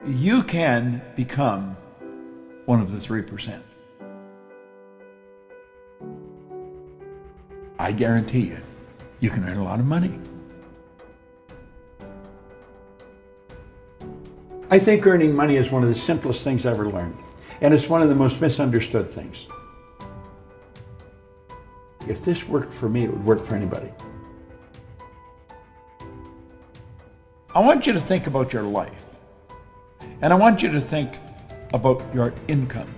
you can become one of the 3%. I guarantee you, you can earn a lot of money. I think earning money is one of the simplest things I ever learned, and it's one of the most misunderstood things. If this worked for me, it would work for anybody. I want you to think about your life, and I want you to think about your income.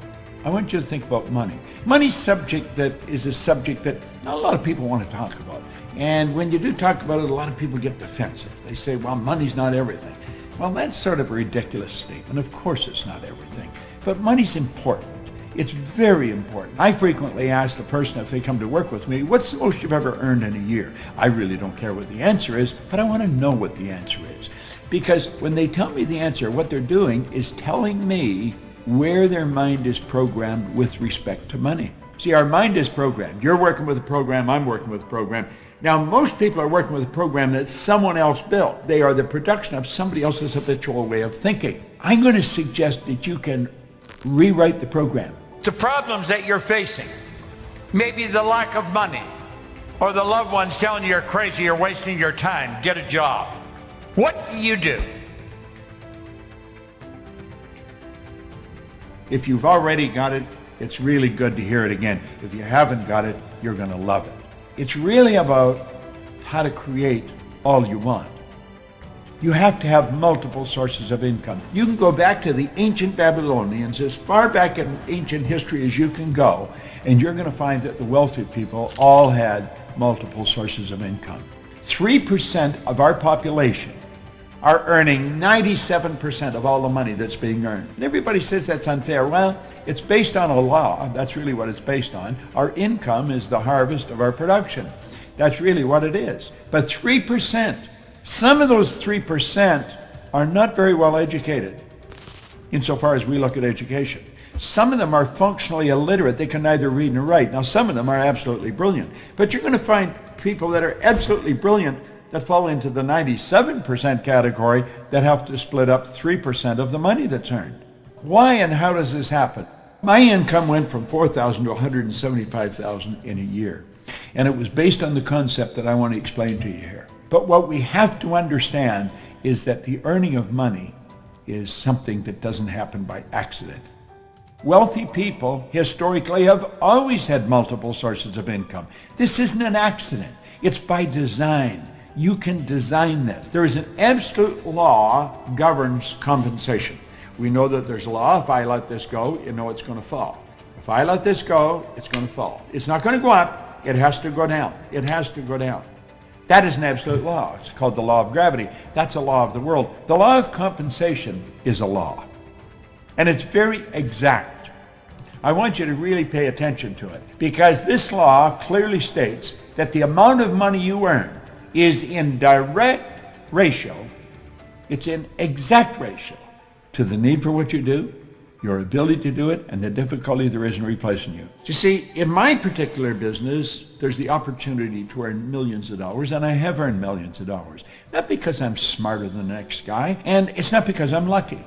I want you to think about money. Money's subject that is a subject that not a lot of people want to talk about. And when you do talk about it, a lot of people get defensive. They say, well, money's not everything. Well, that's sort of a ridiculous statement. Of course it's not everything. But money's important. It's very important. I frequently ask a person if they come to work with me, what's the most you've ever earned in a year? I really don't care what the answer is, but I want to know what the answer is. Because when they tell me the answer, what they're doing is telling me where their mind is programmed with respect to money. See, our mind is programmed. You're working with a program, I'm working with a program. Now, most people are working with a program that someone else built. They are the production of somebody else's habitual way of thinking. I'm going to suggest that you can rewrite the program. The problems that you're facing, maybe the lack of money, or the loved ones telling you you're crazy, you're wasting your time, get a job. What do you do? If you've already got it, it's really good to hear it again. If you haven't got it, you're going to love it. It's really about how to create all you want. You have to have multiple sources of income. You can go back to the ancient Babylonians, as far back in ancient history as you can go, and you're going to find that the wealthy people all had multiple sources of income. 3% of our population are earning 97% of all the money that's being earned. And everybody says that's unfair. Well, it's based on a law. That's really what it's based on. Our income is the harvest of our production. That's really what it is. But 3%, some of those 3% are not very well educated insofar as we look at education. Some of them are functionally illiterate. They can neither read nor write. Now, some of them are absolutely brilliant. But you're going to find people that are absolutely brilliant that fall into the 97% category that have to split up 3% of the money that's earned. Why and how does this happen? My income went from $4,000 to $175,000 in a year. And it was based on the concept that I want to explain to you here. But what we have to understand is that the earning of money is something that doesn't happen by accident. Wealthy people historically have always had multiple sources of income. This isn't an accident. It's by design. You can design this. There is an absolute law governs compensation. We know that there's a law. If I let this go, you know it's going to fall. If I let this go, it's going to fall. It's not going to go up. It has to go down. It has to go down. That is an absolute law. It's called the law of gravity. That's a law of the world. The law of compensation is a law. And it's very exact. I want you to really pay attention to it, because this law clearly states that the amount of money you earn is in direct ratio, it's in exact ratio to the need for what you do, your ability to do it, and the difficulty there is in replacing you. You see, in my particular business, there's the opportunity to earn millions of dollars, and I have earned millions of dollars. Not because I'm smarter than the next guy, and it's not because I'm lucky.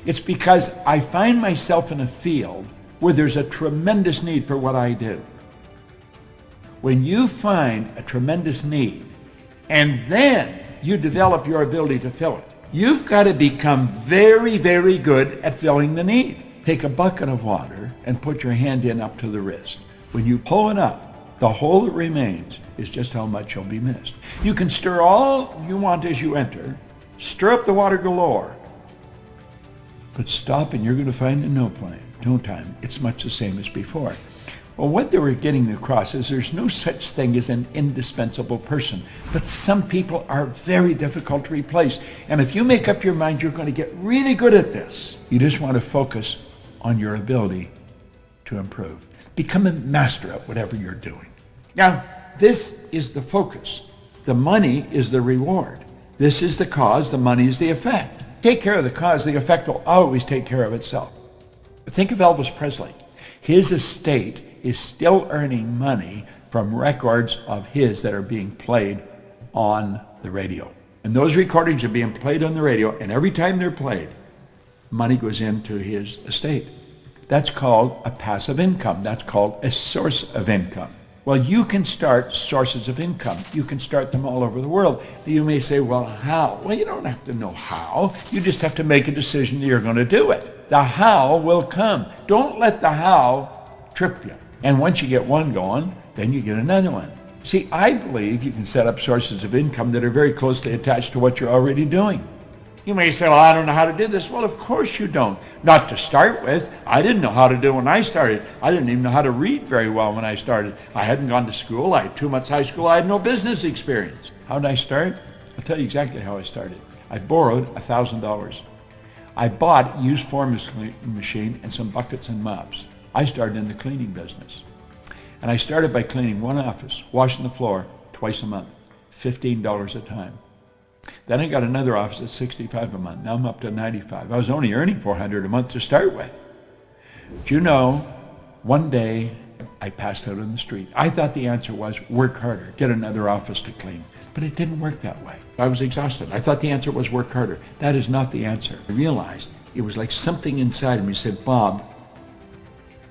It's because I find myself in a field where there's a tremendous need for what I do. When you find a tremendous need, and then you develop your ability to fill it, you've got to become very, very good at filling the need. Take a bucket of water and put your hand in up to the wrist. When you pull it up, the hole that remains is just how much you'll be missed. You can stir all you want as you enter, stir up the water galore, but stop and you're going to find in no time it's much the same as before. Well, what they were getting across is there's no such thing as an indispensable person, but some people are very difficult to replace. And if you make up your mind you're going to get really good at this, you just want to focus on your ability to improve. Become a master at whatever you're doing. Now, this is the focus. The money is the reward. This is the cause, the money is the effect. Take care of the cause, the effect will always take care of itself. But think of Elvis Presley. His estate is still earning money from records of his that are being played on the radio. And those recordings are being played on the radio, and every time they're played, money goes into his estate. That's called a passive income. That's called a source of income. Well, you can start sources of income. You can start them all over the world. You may say, well, how? Well, you don't have to know how. You just have to make a decision that you're going to do it. The how will come. Don't let the how trip you. And once you get one going, then you get another one. See, I believe you can set up sources of income that are very closely attached to what you're already doing. You may say, well, I don't know how to do this. Well, of course you don't. Not to start with. I didn't know how to do it when I started. I didn't even know how to read very well when I started. I hadn't gone to school. I had 2 months high school. I had no business experience. How did I start? I'll tell you exactly how I started. I borrowed $1,000. I bought a used forming machine and some buckets and mops. I started in the cleaning business. And I started by cleaning one office, washing the floor twice a month, $15 a time. Then I got another office at $65 a month. Now I'm up to $95. I was only earning $400 a month to start with. But you know, one day I passed out on the street. I thought the answer was work harder, get another office to clean. But it didn't work that way. I was exhausted. I thought the answer was work harder. That is not the answer. I realized it was like something inside of me said, Bob,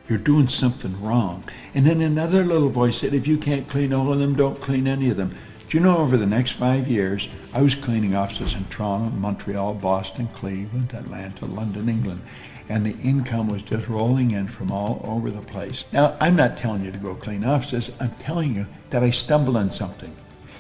you're doing something wrong. And then another little voice said, if you can't clean all of them, don't clean any of them. Do you know, over the next 5 years, I was cleaning offices in Toronto, Montreal, Boston, Cleveland, Atlanta, London, England. And the income was just rolling in from all over the place. Now, I'm not telling you to go clean offices. I'm telling you that I stumbled on something.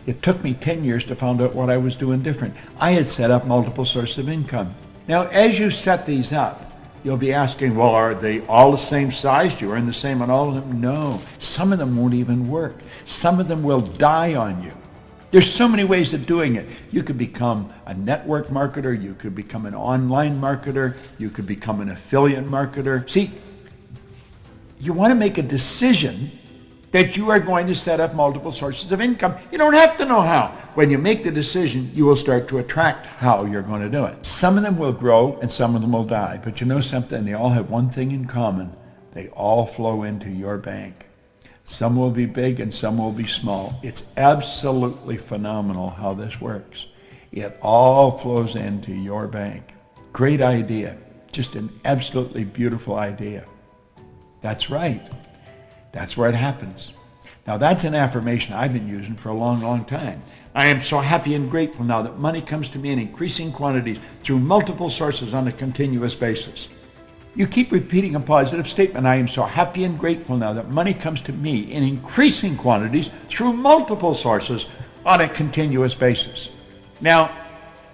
It took me 10 years to find out what I was doing different. I had set up multiple sources of income. Now, as you set these up, you'll be asking, well, are they all the same size? Do you earn the same on all of them? No. Some of them won't even work. Some of them will die on you. There's so many ways of doing it. You could become a network marketer. You could become an online marketer. You could become an affiliate marketer. See, you want to make a decision that you are going to set up multiple sources of income. You don't have to know how. When you make the decision, you will start to attract how you're going to do it. Some of them will grow and some of them will die. But you know something? They all have one thing in common. They all flow into your bank. Some will be big and some will be small. It's absolutely phenomenal how this works. It all flows into your bank. Great idea. Just an absolutely beautiful idea. That's right. That's where it happens. Now that's an affirmation I've been using for a long, long time. I am so happy and grateful now that money comes to me in increasing quantities through multiple sources on a continuous basis. You keep repeating a positive statement. I am so happy and grateful now that money comes to me in increasing quantities through multiple sources on a continuous basis. Now,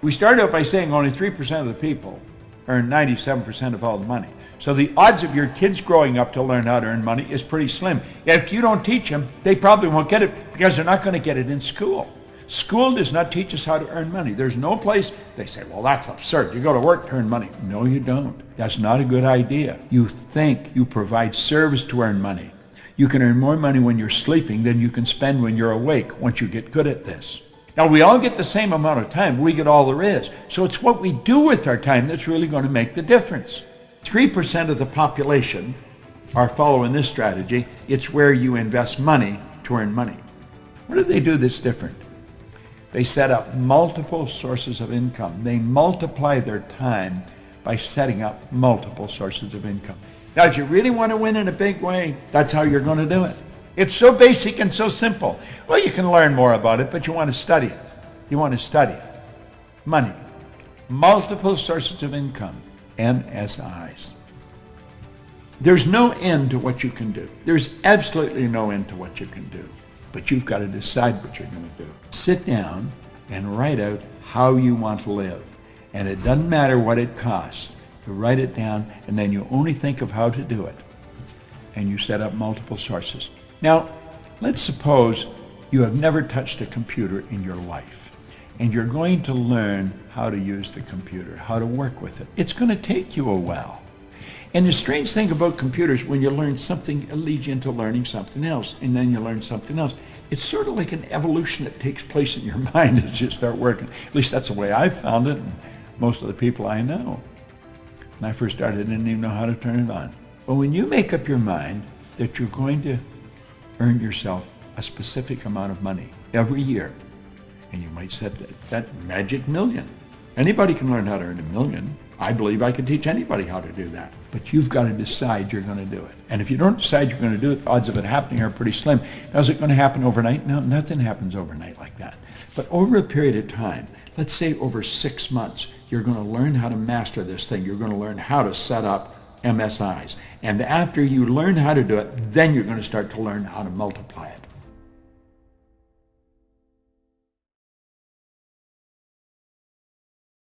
we started out by saying only 3% of the people earn 97% of all the money. So the odds of your kids growing up to learn how to earn money is pretty slim. If you don't teach them, they probably won't get it because they're not going to get it in school. School does not teach us how to earn money. There's no place they say, well, that's absurd. You go to work to earn money. No, you don't. That's not a good idea. You think you provide service to earn money. You can earn more money when you're sleeping than you can spend when you're awake once you get good at this. Now, we all get the same amount of time. We get all there is. So it's what we do with our time that's really going to make the difference. 3% of the population are following this strategy. It's where you invest money to earn money. What do they do that's different? They set up multiple sources of income. They multiply their time by setting up multiple sources of income. Now, if you really want to win in a big way, that's how you're going to do it. It's so basic and so simple. Well, you can learn more about it, but you want to study it. You want to study it. Money. Multiple sources of income. MSIs. There's no end to what you can do. There's absolutely no end to what you can do. But you've got to decide what you're going to do. Sit down and write out how you want to live. And it doesn't matter what it costs. You write it down, and then you only think of how to do it. And you set up multiple sources. Now, let's suppose you have never touched a computer in your life. And you're going to learn how to use the computer, how to work with it. It's going to take you a while. And the strange thing about computers, when you learn something, it leads you into learning something else, and then you learn something else. It's sort of like an evolution that takes place in your mind as you start working. At least that's the way I found it, and most of the people I know. When I first started, I didn't even know how to turn it on. But when you make up your mind that you're going to earn yourself a specific amount of money every year, and you might set that magic million. Anybody can learn how to earn $1 million. I believe I can teach anybody how to do that. But you've got to decide you're going to do it. And if you don't decide you're going to do it, the odds of it happening are pretty slim. Now, is it going to happen overnight? No, nothing happens overnight like that. But over a period of time, let's say over 6 months, you're going to learn how to master this thing. You're going to learn how to set up MSIs. And after you learn how to do it, then you're going to start to learn how to multiply it.